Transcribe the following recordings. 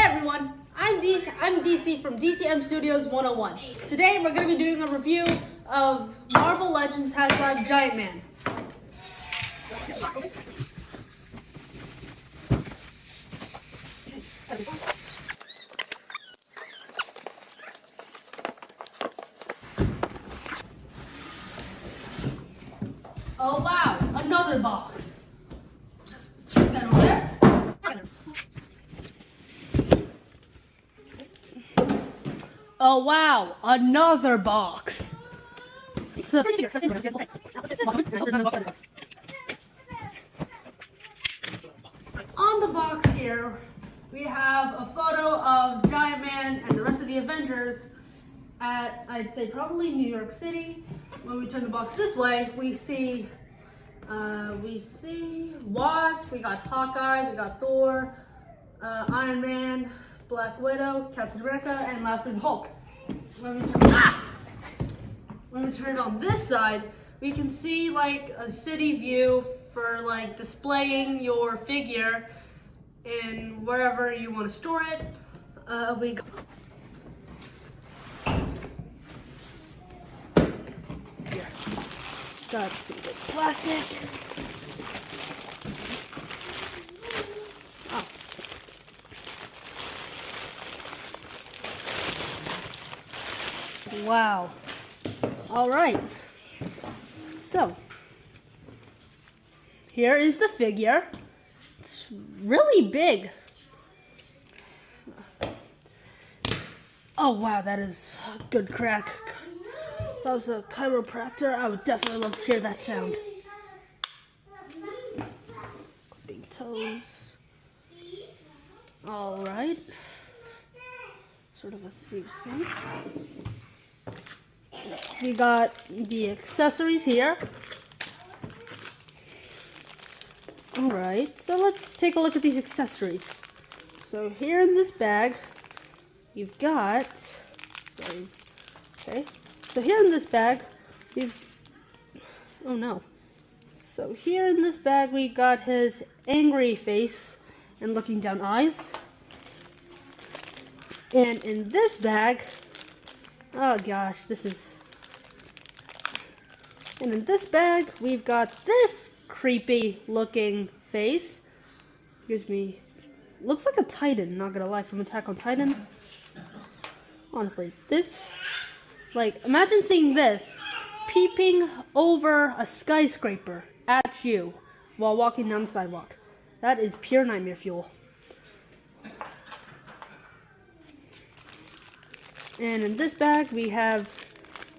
everyone, I'm DC from DCM Studios 101. Today we're going to be doing a review of Marvel Legends Haslab Giant Man. Oh wow, another box. Just check that over there. Oh wow, another box. So, on the box here, we have a photo of Giant Man and the rest of the Avengers at, I'd say, probably New York City. When we turn the box this way, we see Wasp, we got Hawkeye, we got Thor, Iron Man, Black Widow, Captain America, and lastly the Hulk. When we turn it on this side, we can see like a city view for like displaying your figure in wherever you want to store it. We got some good plastic. Wow. All right. So, here is the figure. It's really big. Oh, wow, that is a good crack. If I was a chiropractor, I would definitely love to hear that sound. Big toes. All right. Sort of a safe space. We got the accessories here. Alright, so let's take a look at these accessories. So here in this bag, you've got, so here in this bag, So here in this bag, we got his angry face and looking down eyes. And in this bag, oh gosh, and in this bag, we've got this creepy looking face. Looks like a Titan, not gonna lie, from Attack on Titan. Honestly, imagine seeing this peeping over a skyscraper at you while walking down the sidewalk. That is pure nightmare fuel. And in this bag, we have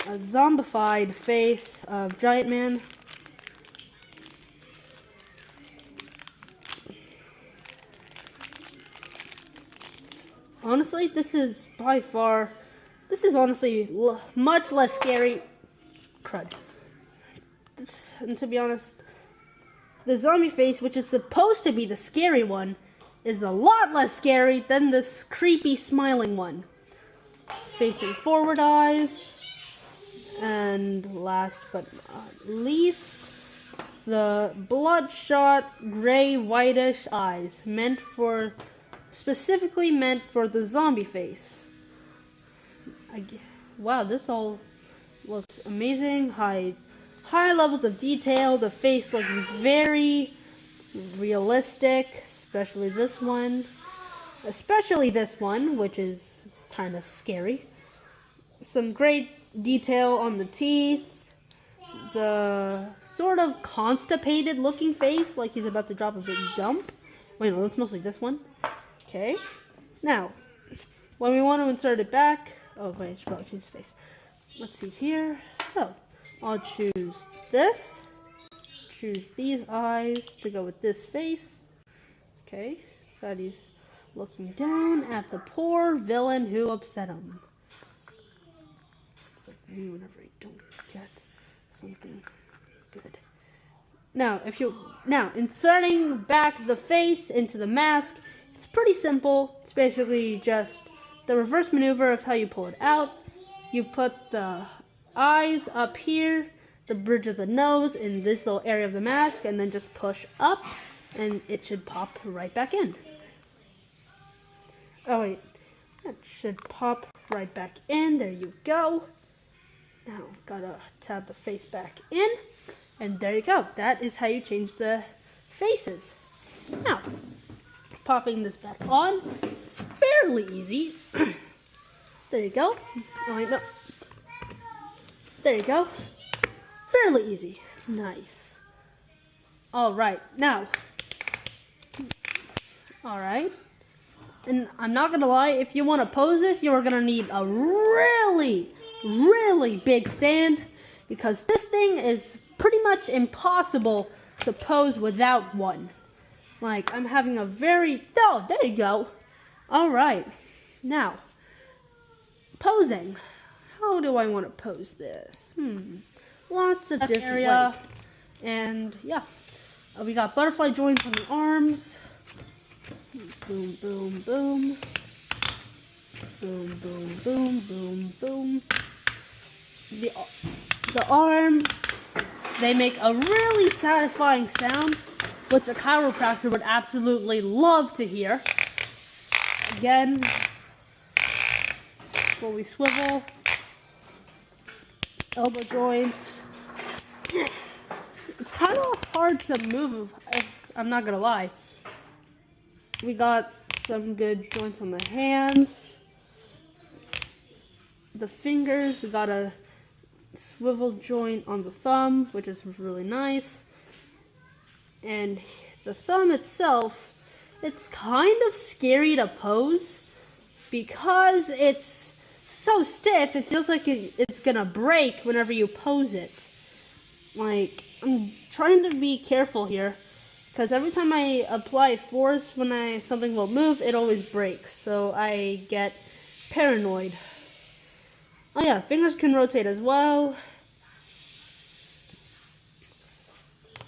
a zombified face of Giant Man. Honestly, this is honestly much less scary. And to be honest, the zombie face, which is supposed to be the scary one, is a lot less scary than this creepy smiling one. Facing forward eyes. And last but not least, the bloodshot gray whitish eyes, specifically meant for the zombie face. Wow, this all looks amazing. High levels of detail. The face looks very realistic, especially this one, which is kind of scary. Some great detail on the teeth, the sort of constipated looking face, like he's about to drop a big dump. Wait, no, that's mostly this one. Okay. Now, when we want to insert it back, oh wait, I should probably choose face. Let's see here. So, I'll choose this. Choose these eyes to go with this face. Okay. That he's looking down at the poor villain who upset him. Me whenever I don't get something good. Now, inserting back the face into the mask, it's pretty simple. It's basically just the reverse maneuver of how you pull it out. You put the eyes up here, the bridge of the nose in this little area of the mask, and then just push up, and it should pop right back in. Oh wait, that should pop right back in. There you go. Now gotta tab the face back in, and there you go. That is how you change the faces. Now, popping this back on, it's fairly easy. There you go. Oh wait, no. There you go. Fairly easy. Nice. All right, now. All right. And I'm not gonna lie, if you want to pose this, you are gonna need a really big stand, because this thing is pretty much impossible to pose without one. Like, I'm having a very... Oh, there you go. All right. Now, posing. How do I want to pose this? Lots of different ways. And, yeah. We got butterfly joints on the arms. Boom, boom, boom. Boom, boom, boom, boom, boom. The arms, they make a really satisfying sound, which a chiropractor would absolutely love to hear. Again, fully swivel, elbow joints. It's kind of hard to move, I'm not gonna lie. We got some good joints on the hands, the fingers. We got a swivel joint on the thumb, which is really nice. And the thumb itself, it's kind of scary to pose because it's so stiff. It feels like it's gonna break whenever you pose it. Like, I'm trying to be careful here, because every time I apply force when something will move, it always breaks. So I get paranoid. Oh yeah, fingers can rotate as well.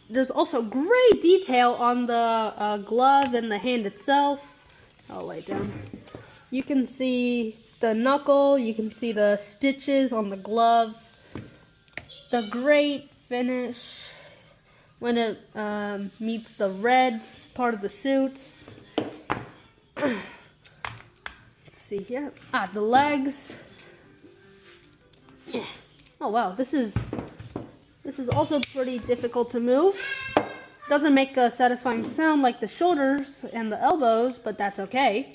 There's also great detail on the glove and the hand itself. I'll lay it down. You can see the knuckle, you can see the stitches on the glove. The great finish when it meets the red part of the suit. Let's see here. The legs. Oh wow, this is also pretty difficult to move. Doesn't make a satisfying sound like the shoulders and the elbows, but that's okay.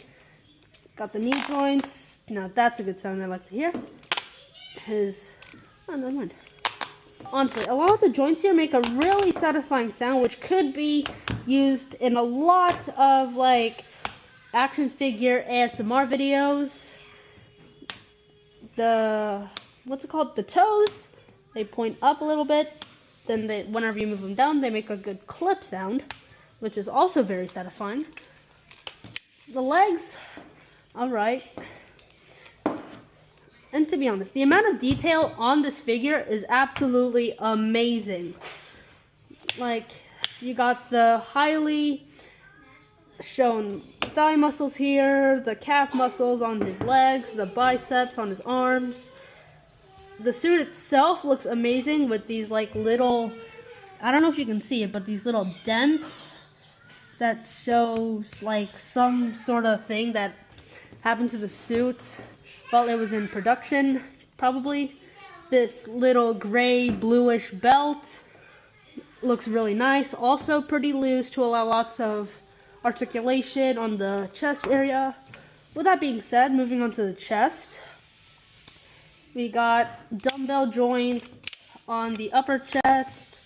Got the knee joints. Now that's a good sound I like to hear. Oh, never mind. Honestly, a lot of the joints here make a really satisfying sound, which could be used in a lot of like action figure ASMR videos. What's it called? The toes, they point up a little bit. Then whenever you move them down, they make a good clip sound, which is also very satisfying. The legs, all right. And to be honest, the amount of detail on this figure is absolutely amazing. Like, you got the highly shown thigh muscles here, the calf muscles on his legs, the biceps on his arms. The suit itself looks amazing with these like little, I don't know if you can see it, but these little dents that shows like some sort of thing that happened to the suit while it was in production, probably. This little gray bluish belt looks really nice, also pretty loose to allow lots of articulation on the chest area. With that being said, moving on to the chest, we got dumbbell joint on the upper chest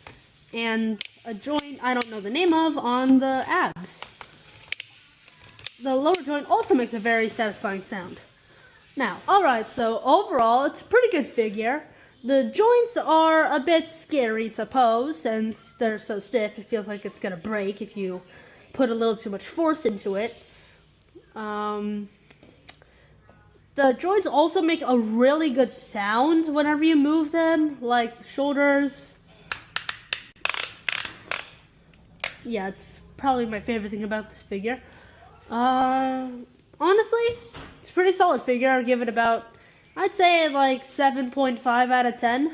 and a joint I don't know the name of on the abs. The lower joint also makes a very satisfying sound. Now, alright, so overall, it's a pretty good figure. The joints are a bit scary to pose since they're so stiff. It feels like it's gonna break if you put a little too much force into it. The joints also make a really good sound whenever you move them, like shoulders. Yeah, it's probably my favorite thing about this figure. Honestly, it's a pretty solid figure. I'll give it about, I'd say like 7.5 out of 10.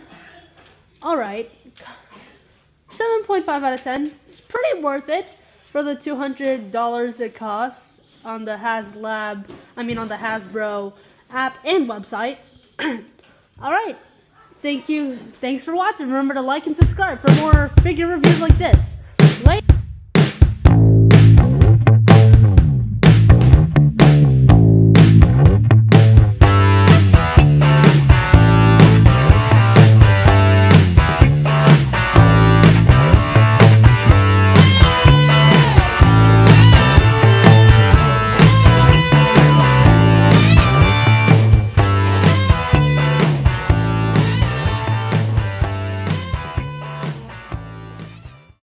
Alright. 7.5 out of 10. It's pretty worth it for the $200 it costs. on the Hasbro app and website. All right. Thank you. Thanks for watching. Remember to like and subscribe for more figure reviews like this.